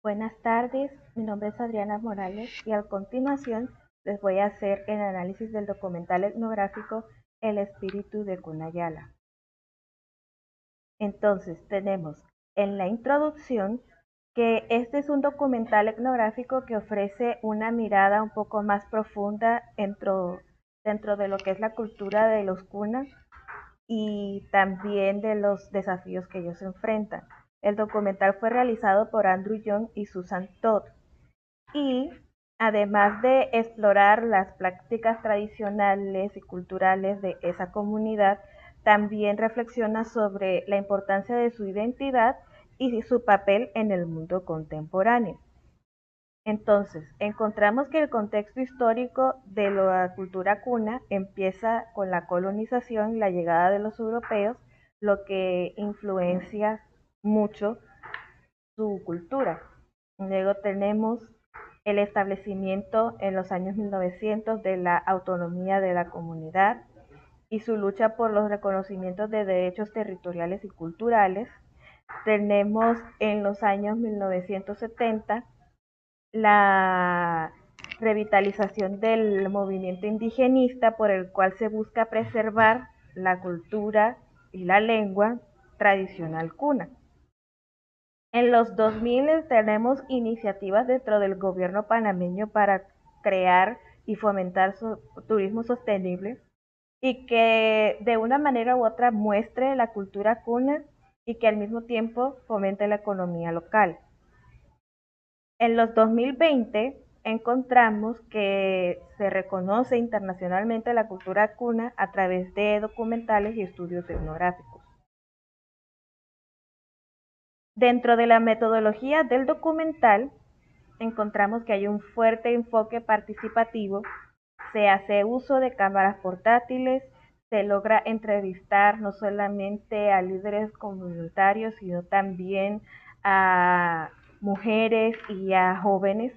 Buenas tardes, mi nombre es Adriana Morales y a continuación les voy a hacer el análisis del documental etnográfico El espíritu de Cunayala. Entonces tenemos en la introducción que este es un documental etnográfico que ofrece una mirada un poco más profunda dentro de lo que es la cultura de los Kuna y también de los desafíos que ellos enfrentan. El documental fue realizado por Andrew Young y Susan Todd y además de explorar las prácticas tradicionales y culturales de esa comunidad, también reflexiona sobre la importancia de su identidad y su papel en el mundo contemporáneo. Entonces, encontramos que el contexto histórico de la cultura cuna empieza con la colonización y la llegada de los europeos, lo que influencia mucho su cultura. Luego tenemos el establecimiento en los años 1900 de la autonomía de la comunidad y su lucha por los reconocimientos de derechos territoriales y culturales. Tenemos en los años 1970 la revitalización del movimiento indigenista por el cual se busca preservar la cultura y la lengua tradicional cuna. En los 2000 tenemos iniciativas dentro del gobierno panameño para crear y fomentar turismo sostenible y que de una manera u otra muestre la cultura cuna y que al mismo tiempo fomente la economía local. En los 2020 encontramos que se reconoce internacionalmente la cultura cuna a través de documentales y estudios etnográficos. Dentro de la metodología del documental encontramos que hay un fuerte enfoque participativo, se hace uso de cámaras portátiles, se logra entrevistar no solamente a líderes comunitarios, sino también a mujeres y a jóvenes.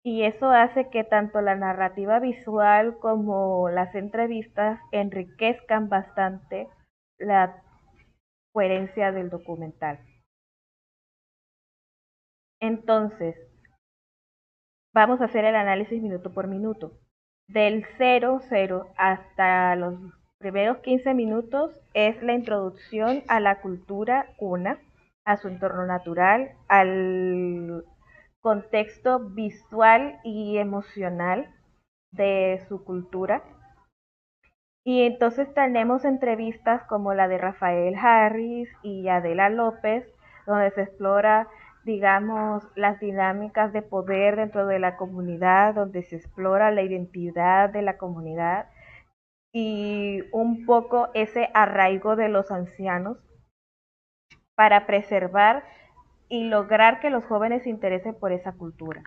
Y eso hace que tanto la narrativa visual como las entrevistas enriquezcan bastante la coherencia del documental. Entonces, vamos a hacer el análisis minuto por minuto. Del 00 hasta los primeros 15 minutos es la introducción a la cultura cuna, a su entorno natural, al contexto visual y emocional de su cultura. Y entonces tenemos entrevistas como la de Rafael Harris y Adela López, donde se explora, digamos, las dinámicas de poder dentro de la comunidad, donde se explora la identidad de la comunidad y un poco ese arraigo de los ancianos para preservar y lograr que los jóvenes se interesen por esa cultura.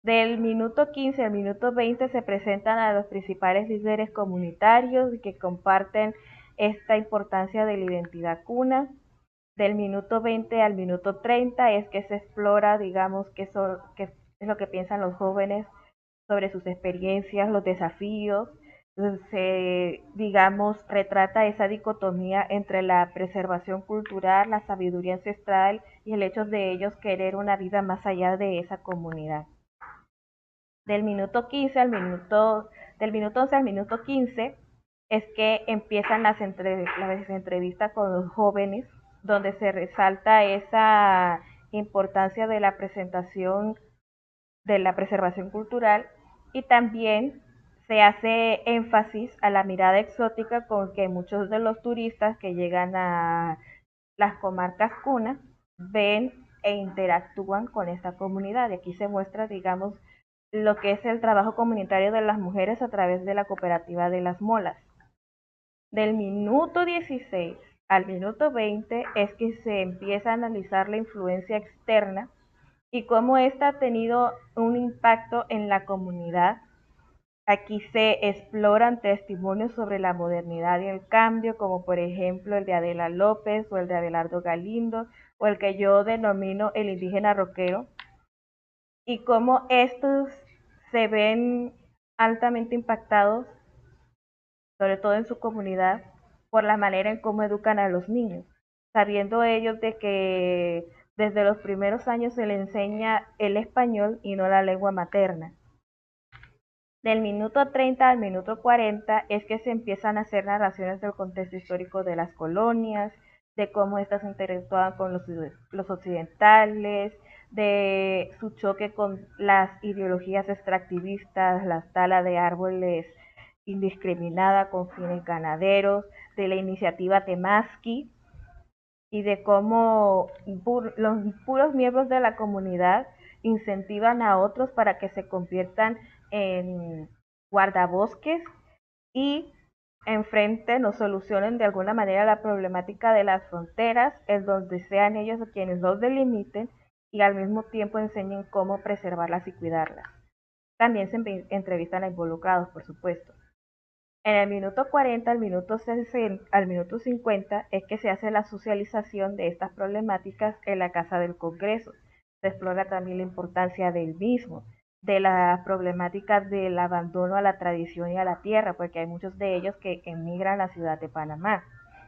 Del minuto 15 al minuto 20 se presentan a los principales líderes comunitarios que comparten esta importancia de la identidad cuna. Del minuto 20 al minuto 30 es que se explora, digamos, qué es lo que piensan los jóvenes sobre sus experiencias, los desafíos. Se, digamos, retrata esa dicotomía entre la preservación cultural, la sabiduría ancestral y el hecho de ellos querer una vida más allá de esa comunidad. Del minuto 15 al minuto, del minuto 11 al minuto 15 es que empiezan las entrevistas con los jóvenes, donde se resalta esa importancia de la presentación, de la preservación cultural y también se hace énfasis a la mirada exótica con que muchos de los turistas que llegan a las comarcas cunas ven e interactúan con esta comunidad. Y aquí se muestra, digamos, lo que es el trabajo comunitario de las mujeres a través de la cooperativa de las molas. Del minuto 16 al minuto 20 es que se empieza a analizar la influencia externa y cómo ésta ha tenido un impacto en la comunidad. Aquí se exploran testimonios sobre la modernidad y el cambio, como por ejemplo el de Adela López o el de Abelardo Galindo, o el que yo denomino el indígena rockero, y cómo estos se ven altamente impactados, sobre todo en su comunidad, por la manera en cómo educan a los niños, sabiendo ellos de que Desde los primeros años se le enseña el español y no la lengua materna. Del minuto 30 al minuto 40 es que se empiezan a hacer narraciones del contexto histórico de las colonias, de cómo éstas interactuaban con los occidentales, de su choque con las ideologías extractivistas, la tala de árboles indiscriminada con fines ganaderos, de la iniciativa Temasqui y de cómo los puros miembros de la comunidad incentivan a otros para que se conviertan en guardabosques y enfrenten o solucionen de alguna manera la problemática de las fronteras, en donde sean ellos quienes los delimiten y al mismo tiempo enseñen cómo preservarlas y cuidarlas. También se entrevistan a involucrados, por supuesto. En el minuto 40 al minuto 60, al minuto 50 es que se hace la socialización de estas problemáticas en la Casa del Congreso. Se explora también la importancia del mismo, de las problemáticas del abandono a la tradición y a la tierra, porque hay muchos de ellos que emigran a la ciudad de Panamá.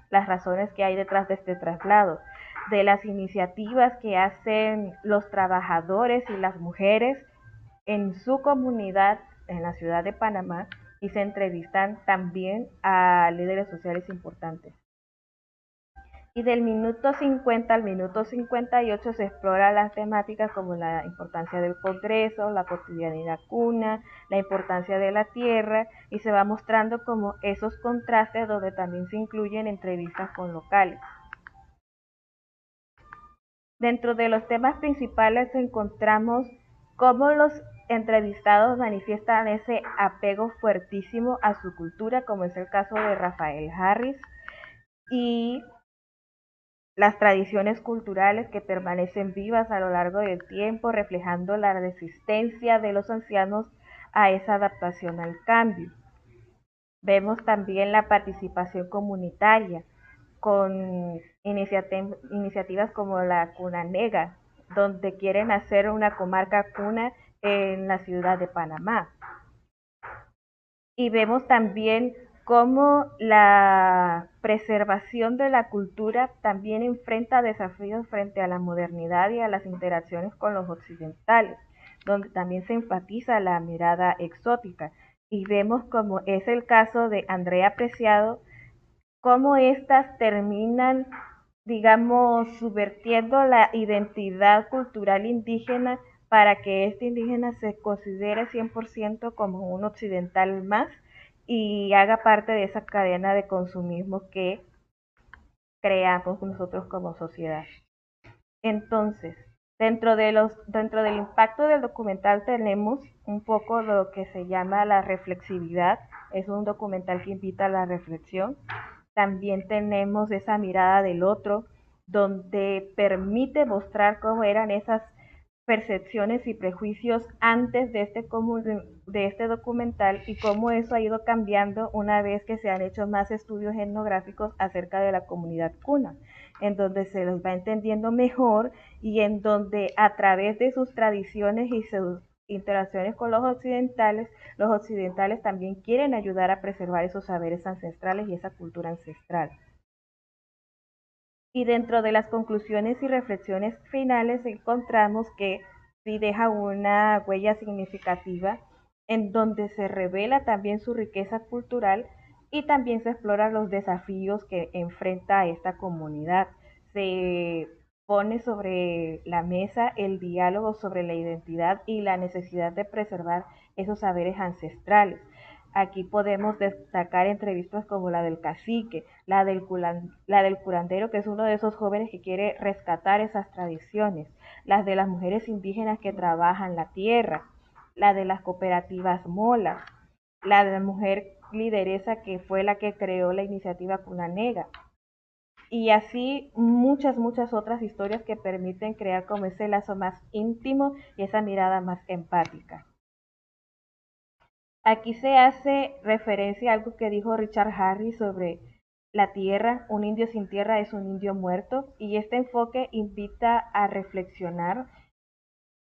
Las razones que hay detrás de este traslado, de las iniciativas que hacen los trabajadores y las mujeres en su comunidad en la ciudad de Panamá y se entrevistan también a líderes sociales importantes. Y del minuto 50 al minuto 58 se explora las temáticas como la importancia del Congreso, la cotidianidad cuna, la importancia de la tierra y se va mostrando como esos contrastes donde también se incluyen entrevistas con locales. Dentro de los temas principales encontramos cómo los entrevistados manifiestan ese apego fuertísimo a su cultura, como es el caso de Rafael Harris, y las tradiciones culturales que permanecen vivas a lo largo del tiempo, reflejando la resistencia de los ancianos a esa adaptación al cambio. Vemos también la participación comunitaria, con iniciativas como la Cuna Nega, donde quieren hacer una comarca cuna en la ciudad de Panamá. Y vemos también cómo la preservación de la cultura también enfrenta desafíos frente a la modernidad y a las interacciones con los occidentales, donde también se enfatiza la mirada exótica. Y vemos como es el caso de Andrea Preciado, cómo éstas terminan, digamos, subvertiendo la identidad cultural indígena para que este indígena se considere 100% como un occidental más y haga parte de esa cadena de consumismo que creamos nosotros como sociedad. Entonces, dentro del impacto del documental tenemos un poco lo que se llama la reflexividad. Es un documental que invita a la reflexión. También tenemos esa mirada del otro, donde permite mostrar cómo eran esas percepciones y prejuicios antes de este documental y cómo eso ha ido cambiando una vez que se han hecho más estudios etnográficos acerca de la comunidad cuna, en donde se los va entendiendo mejor y en donde a través de sus tradiciones y sus interacciones con los occidentales también quieren ayudar a preservar esos saberes ancestrales y esa cultura ancestral. Y dentro de las conclusiones y reflexiones finales encontramos que sí deja una huella significativa en donde se revela también su riqueza cultural y también se exploran los desafíos que enfrenta esta comunidad. Se pone sobre la mesa el diálogo sobre la identidad y la necesidad de preservar esos saberes ancestrales. Aquí podemos destacar entrevistas como la del cacique, la del curandero, que es uno de esos jóvenes que quiere rescatar esas tradiciones, las de las mujeres indígenas que trabajan la tierra, la de las cooperativas molas, la de la mujer lideresa que fue la que creó la iniciativa Cunanega, y así muchas otras historias que permiten crear como ese lazo más íntimo y esa mirada más empática. Aquí se hace referencia a algo que dijo Richard Harris sobre la tierra. Un indio sin tierra es un indio muerto, y este enfoque invita a reflexionar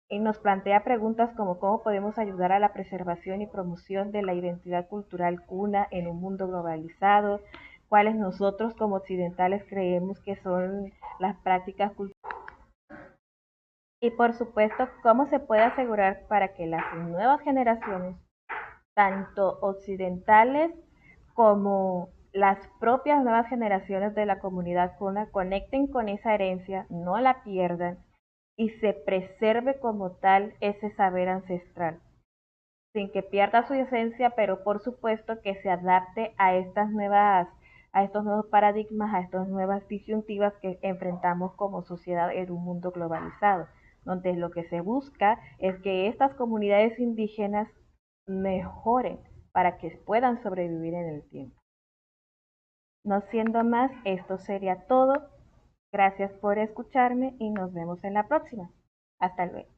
y nos plantea preguntas como cómo podemos ayudar a la preservación y promoción de la identidad cultural cuna en un mundo globalizado, cuáles nosotros como occidentales creemos que son las prácticas culturales Y por supuesto, ¿cómo se puede asegurar para que las nuevas generaciones, tanto occidentales como las propias nuevas generaciones de la comunidad kuna, conecten con esa herencia, no la pierdan y se preserve como tal ese saber ancestral, sin que pierda su esencia, pero por supuesto que se adapte a a estos nuevos paradigmas, a estas nuevas disyuntivas que enfrentamos como sociedad en un mundo globalizado, donde lo que se busca es que estas comunidades indígenas mejoren para que puedan sobrevivir en el tiempo. No siendo más, esto sería todo. Gracias por escucharme y nos vemos en la próxima. Hasta luego.